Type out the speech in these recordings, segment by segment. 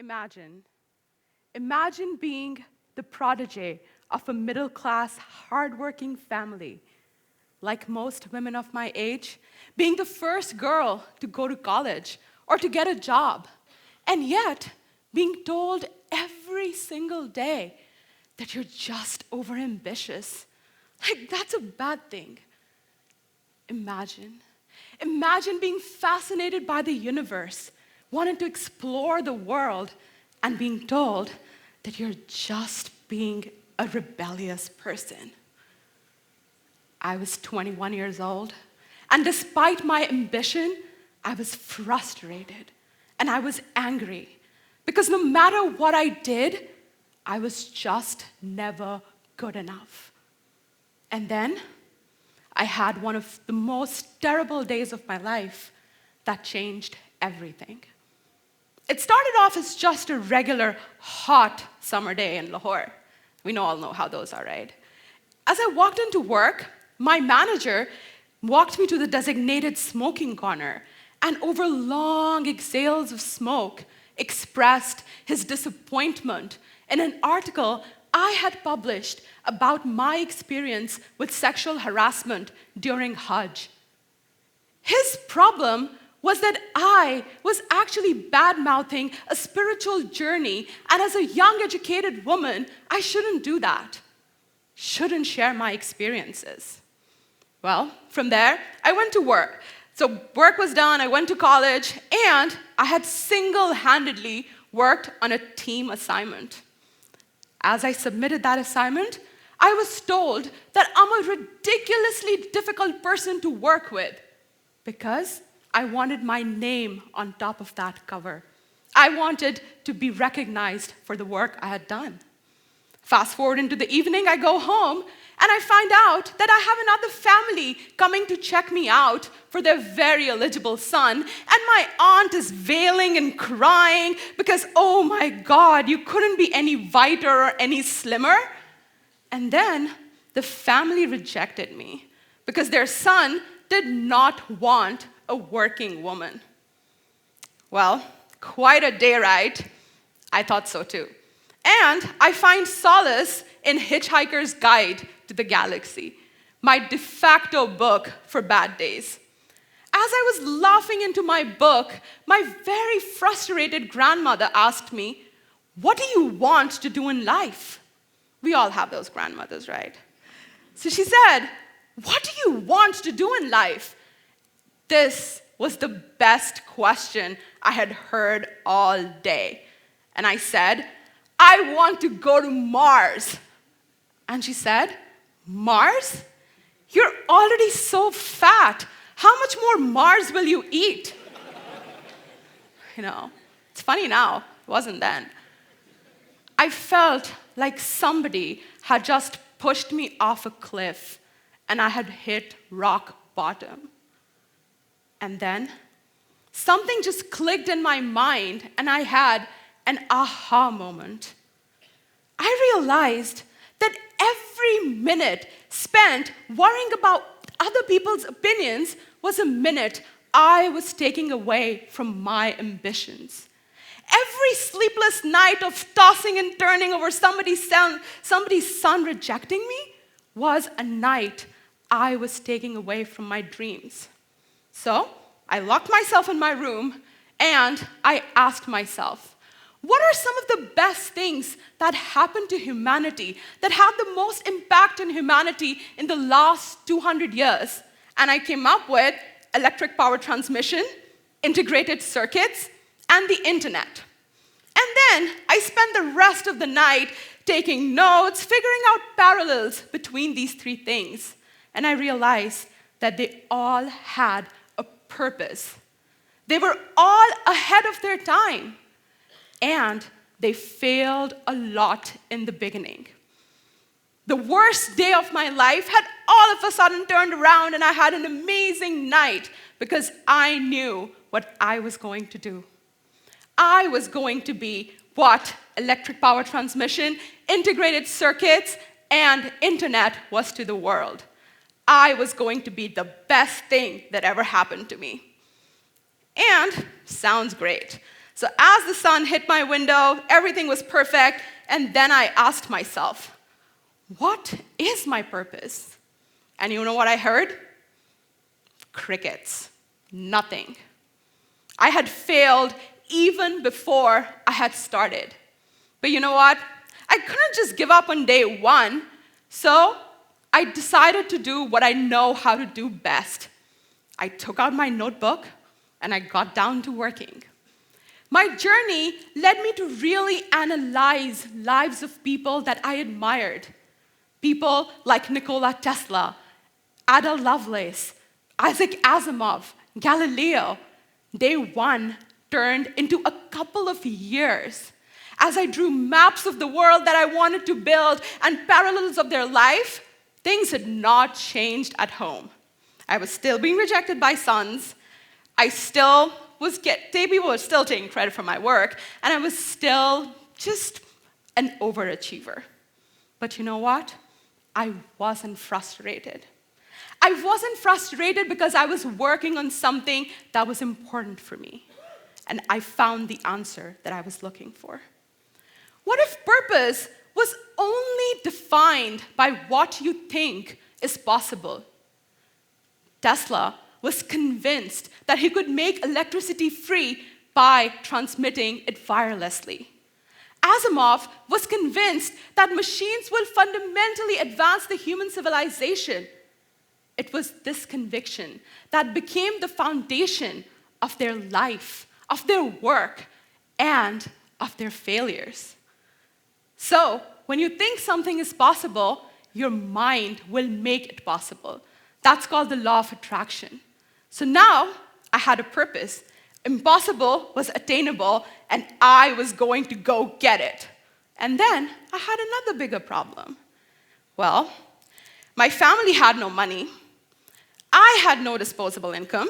imagine. Imagine being the protege of a middle-class, hardworking family. Like most women of my age, being the first girl to go to college or to get a job, and yet being told every single day that you're just overambitious. Like, that's a bad thing. Imagine being fascinated by the universe, wanting to explore the world, and being told that you're just being a rebellious person. I was 21 years old, and despite my ambition, I was frustrated and I was angry because no matter what I did, I was just never good enough. And then I had one of the most terrible days of my life that changed everything. It started off as just a regular hot summer day in Lahore. We all know how those are, right? As I walked into work, my manager walked me to the designated smoking corner and over long exhales of smoke expressed his disappointment in an article I had published about my experience with sexual harassment during Hajj. His problem was that I was actually bad-mouthing a spiritual journey, and as a young, educated woman, I shouldn't do that. Shouldn't share my experiences. Well, from there, I went to work. So work was done, I went to college, and I had single-handedly worked on a team assignment. As I submitted that assignment, I was told that I'm a ridiculously difficult person to work with because I wanted my name on top of that cover. I wanted to be recognized for the work I had done. Fast forward into the evening, I go home, and I find out that I have another family coming to check me out for their very eligible son, and my aunt is wailing and crying because, oh my God, you couldn't be any whiter or any slimmer. And then the family rejected me because their son did not want a working woman. Well, quite a day, right? I thought so too. And I find solace in Hitchhiker's Guide to the Galaxy, my de facto book for bad days. As I was laughing into my book, my very frustrated grandmother asked me, "What do you want to do in life?" We all have those grandmothers, right? So she said, "What do you want to do in life?" This was the best question I had heard all day. And I said, "I want to go to Mars." And she said, "Mars? You're already so fat. How much more Mars will you eat?" It's funny now, it wasn't then. I felt like somebody had just pushed me off a cliff and I had hit rock bottom. And then something just clicked in my mind and I had an aha moment. I realized that every minute spent worrying about other people's opinions was a minute I was taking away from my ambitions. Every sleepless night of tossing and turning over somebody's son rejecting me was a night I was taking away from my dreams. So I locked myself in my room and I asked myself, what are some of the best things that happened to humanity, that had the most impact on humanity in the last 200 years? And I came up with electric power transmission, integrated circuits, and the internet. And then I spent the rest of the night taking notes, figuring out parallels between these three things. And I realized that they all had a purpose. They were all ahead of their time. And they failed a lot in the beginning. The worst day of my life had all of a sudden turned around and I had an amazing night because I knew what I was going to do. I was going to be what electric power transmission, integrated circuits, and internet was to the world. I was going to be the best thing that ever happened to me. And sounds great. So as the sun hit my window, everything was perfect, and then I asked myself, what is my purpose? And you know what I heard? Crickets. Nothing. I had failed even before I had started. But you know what? I couldn't just give up on day one, so I decided to do what I know how to do best. I took out my notebook, and I got down to working. My journey led me to really analyze lives of people that I admired. People like Nikola Tesla, Ada Lovelace, Isaac Asimov, Galileo. Day one turned into a couple of years. As I drew maps of the world that I wanted to build and parallels of their life, things had not changed at home. I was still being rejected by sons. People were still taking credit for my work, and I was still just an overachiever. But you know what? I wasn't frustrated. I wasn't frustrated because I was working on something that was important for me, and I found the answer that I was looking for. What if purpose was only defined by what you think is possible? Tesla was convinced that he could make electricity free by transmitting it wirelessly. Asimov was convinced that machines will fundamentally advance the human civilization. It was this conviction that became the foundation of their life, of their work, and of their failures. So, when you think something is possible, your mind will make it possible. That's called the law of attraction. So now, I had a purpose. Impossible was attainable, and I was going to go get it. And then, I had another bigger problem. Well, my family had no money. I had no disposable income.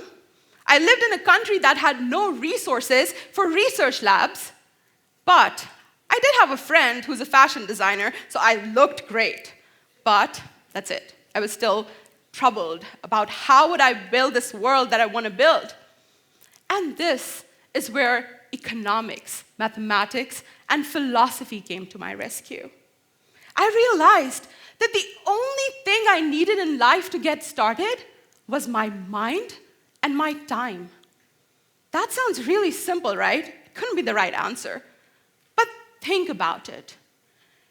I lived in a country that had no resources for research labs. But I did have a friend who's a fashion designer, so I looked great. But that's it. I was still troubled about how would I build this world that I want to build. And this is where economics, mathematics, and philosophy came to my rescue. I realized that the only thing I needed in life to get started was my mind and my time. That sounds really simple, right? It couldn't be the right answer. But think about it.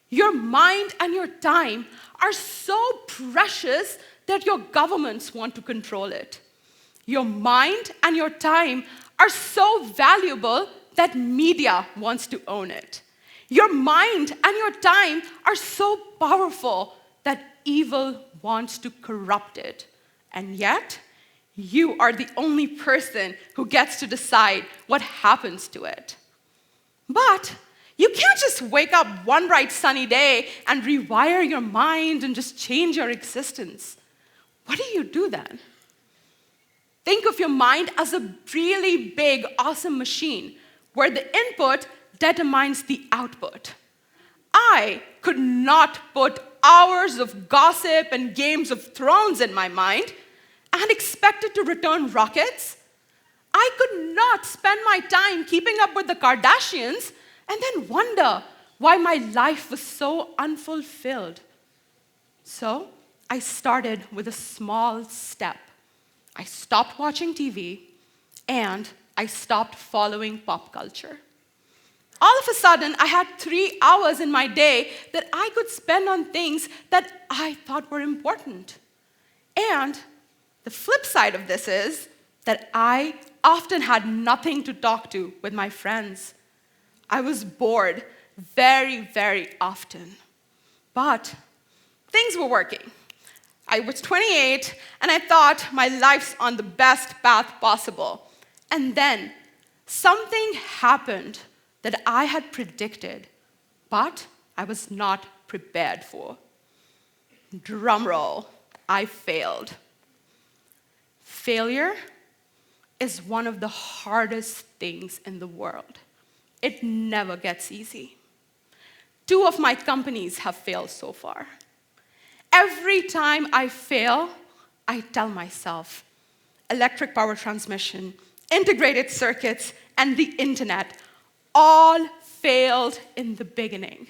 Your mind and your time are so precious that your governments want to control it. Your mind and your time are so valuable that media wants to own it. Your mind and your time are so powerful that evil wants to corrupt it. And yet, you are the only person who gets to decide what happens to it. But you can't just wake up one bright sunny day and rewire your mind and just change your existence. What do you do then? Think of your mind as a really big, awesome machine where the input determines the output. I could not put hours of gossip and Games of Thrones in my mind and expect it to return rockets. I could not spend my time keeping up with the Kardashians and then wonder why my life was so unfulfilled. So I started with a small step. I stopped watching TV, and I stopped following pop culture. All of a sudden, I had 3 hours in my day that I could spend on things that I thought were important. And the flip side of this is that I often had nothing to talk to with my friends. I was bored very, very often. But things were working. I was 28, and I thought my life's on the best path possible. And then something happened that I had predicted, but I was not prepared for. Drum roll, I failed. Failure is one of the hardest things in the world. It never gets easy. 2 of my companies have failed so far. Every time I fail, I tell myself, electric power transmission, integrated circuits, and the internet all failed in the beginning.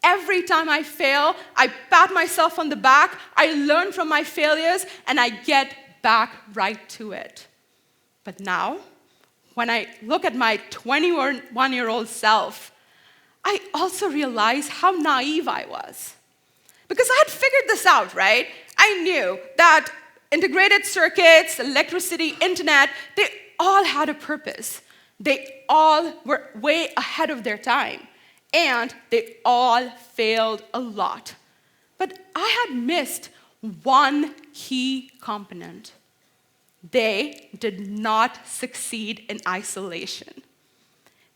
Every time I fail, I pat myself on the back, I learn from my failures, and I get back right to it. But now, when I look at my 21-year-old self, I also realize how naive I was. Because I had figured this out, right? I knew that integrated circuits, electricity, internet, they all had a purpose. They all were way ahead of their time. And they all failed a lot. But I had missed one key component. They did not succeed in isolation.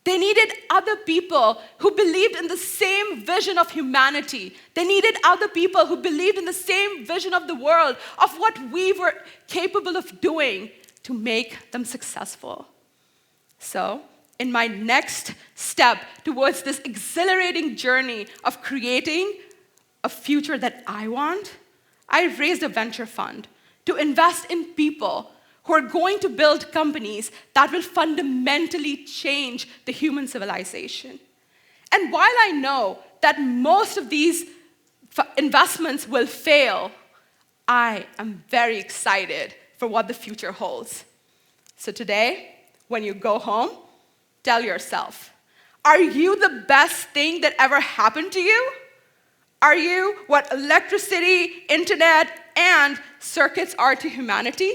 They needed other people who believed in the same vision of humanity. They needed other people who believed in the same vision of the world, of what we were capable of doing to make them successful. So, in my next step towards this exhilarating journey of creating a future that I want, I raised a venture fund to invest in people who are going to build companies that will fundamentally change the human civilization. And while I know that most of these investments will fail, I am very excited for what the future holds. So today, when you go home, tell yourself, are you the best thing that ever happened to you? Are you what electricity, internet, and circuits are to humanity?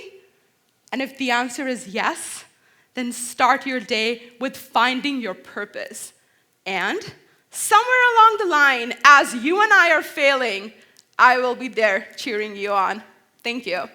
And if the answer is yes, then start your day with finding your purpose. And somewhere along the line, as you and I are failing, I will be there cheering you on. Thank you.